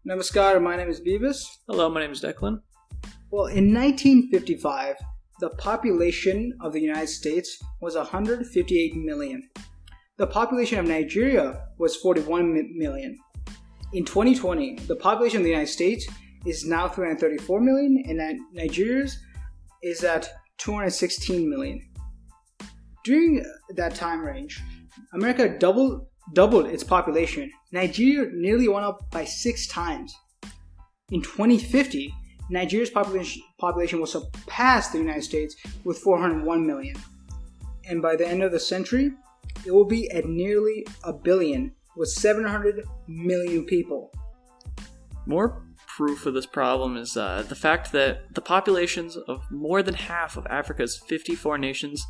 Namaskar, my name is Beavis. Hello, my name is Declan. Well, in 1955, the population of the United States was 158 million. The population of Nigeria was 41 million. In 2020, the population of the United States is now 334 million, and Nigeria's is at 216 million. During that time range, America doubled its population. Nigeria nearly went up by 6 times. In 2050, Nigeria's population will surpass the United States with 401 million. And by the end of the century, it will be at nearly a billion with 700 million people. More proof of this problem is the fact that the populations of more than half of Africa's 54 nations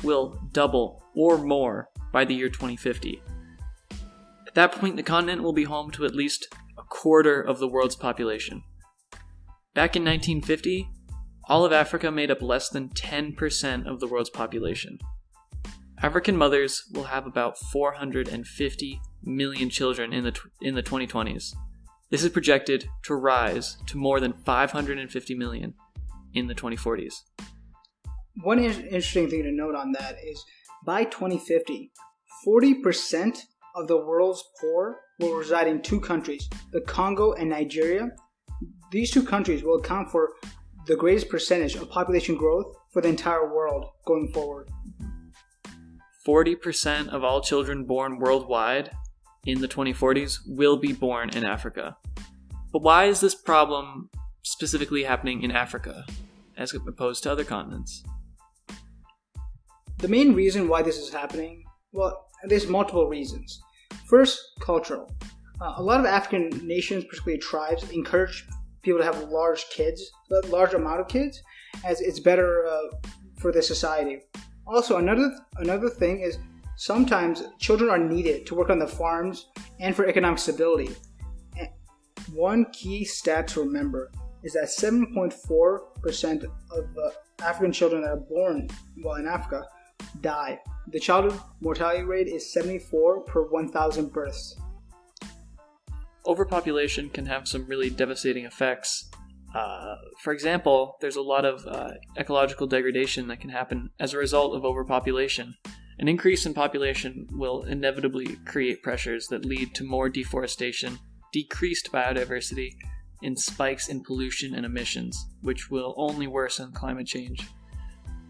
will double or more by the year 2050. At that point, the continent will be home to at least a quarter of the world's population. Back in 1950, all of Africa made up less than 10% of the world's population. African mothers will have about 450 million children in the 2020s. This is projected to rise to more than 550 million in the 2040s. One interesting thing to note on that is by 2050, 40% of the world's poor will reside in 2 countries, the Congo and Nigeria. These 2 countries will account for the greatest percentage of population growth for the entire world going forward. 40% of all children born worldwide in the 2040s will be born in Africa. But why is this problem specifically happening in Africa as opposed to other continents? The main reason why this is happening, well, there's multiple reasons. First, cultural. A lot of African nations, particularly tribes, encourage people to have large amount of kids, as it's better for the society. Also, another thing is sometimes children are needed to work on the farms and for economic stability. And one key stat to remember is that 7.4% of African children that are born while in Africa die. The childhood mortality rate is 74 per 1,000 births. Overpopulation can have some really devastating effects. For example, there's a lot of ecological degradation that can happen as a result of overpopulation. An increase in population will inevitably create pressures that lead to more deforestation, decreased biodiversity, and spikes in pollution and emissions, which will only worsen climate change.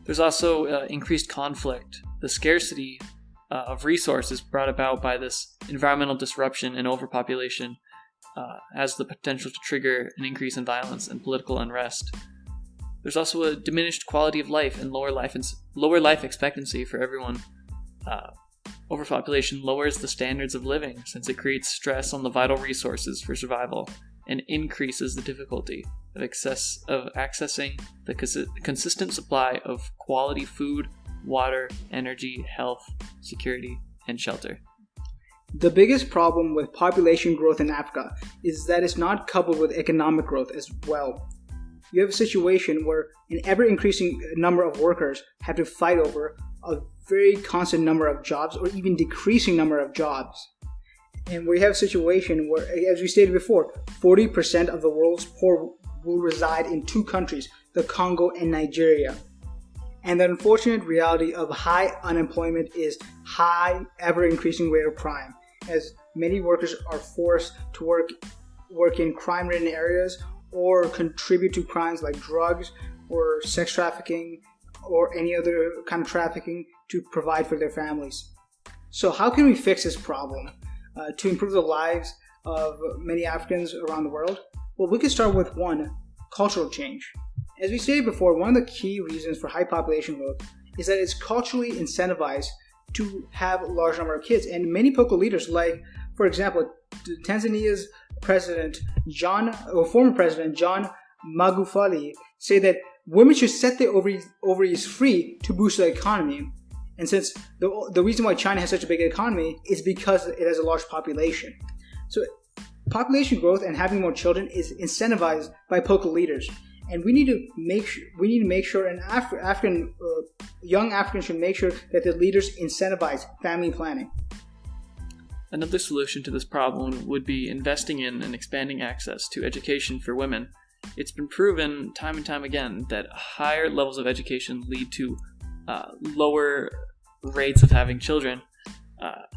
There's also increased conflict. The scarcity of resources brought about by this environmental disruption and overpopulation has the potential to trigger an increase in violence and political unrest. There's also a diminished quality of life and lower life expectancy for everyone. Overpopulation lowers the standards of living since it creates stress on the vital resources for survival and increases the difficulty of accessing the consistent supply of quality food, water, energy, health, security, and shelter. The biggest problem with population growth in Africa is that it's not coupled with economic growth as well. You have a situation where an ever-increasing number of workers have to fight over a very constant number of jobs or even decreasing number of jobs. And we have a situation where, as we stated before, 40% of the world's poor will reside in 2 countries, the Congo and Nigeria. And the unfortunate reality of high unemployment is high, ever-increasing rate of crime, as many workers are forced to work in crime-ridden areas or contribute to crimes like drugs or sex trafficking or any other kind of trafficking to provide for their families. So how can we fix this problem to improve the lives of many Africans around the world? Well, we can start with one, cultural change. As we stated before, one of the key reasons for high population growth is that it's culturally incentivized to have a large number of kids. And many political leaders, like, for example, Tanzania's former president John Magufuli, say that women should set their ovaries free to boost the economy. And since the reason why China has such a big economy is because it has a large population. So population growth and having more children is incentivized by political leaders. And we need to make sure, and young Africans should make sure that the leaders incentivize family planning. Another solution to this problem would be investing in and expanding access to education for women. It's been proven time and time again that higher levels of education lead to lower rates of having children.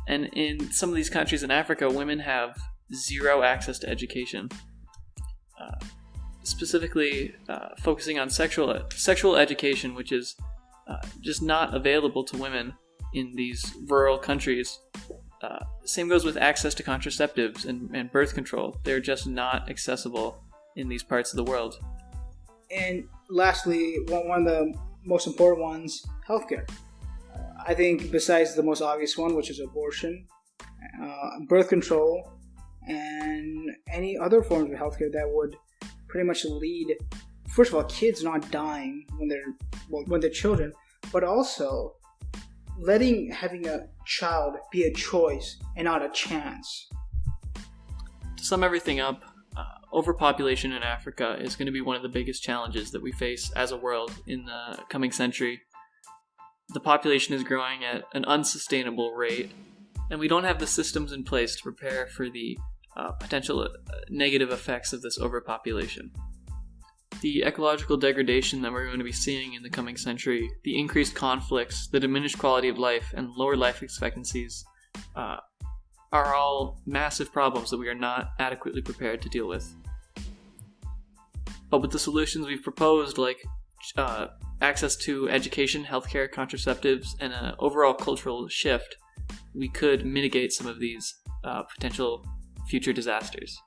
And in some of these countries in Africa, women have zero access to education. Specifically, focusing on sexual education, which is just not available to women in these rural countries. Same goes with access to contraceptives and birth control. They're just not accessible in these parts of the world. And lastly, one of the most important ones, healthcare. I think besides the most obvious one, which is abortion, birth control, and any other forms of healthcare that would pretty much lead, first of all, kids not dying when they're children, but also having a child be a choice and not a chance. To sum everything up, overpopulation in Africa is going to be one of the biggest challenges that we face as a world in the coming century. The population is growing at an unsustainable rate, and we don't have the systems in place to prepare for the potential negative effects of this overpopulation. The ecological degradation that we're going to be seeing in the coming century, the increased conflicts, the diminished quality of life, and lower life expectancies are all massive problems that we are not adequately prepared to deal with. But with the solutions we've proposed, like access to education, healthcare, contraceptives, and an overall cultural shift, we could mitigate some of these potential future disasters.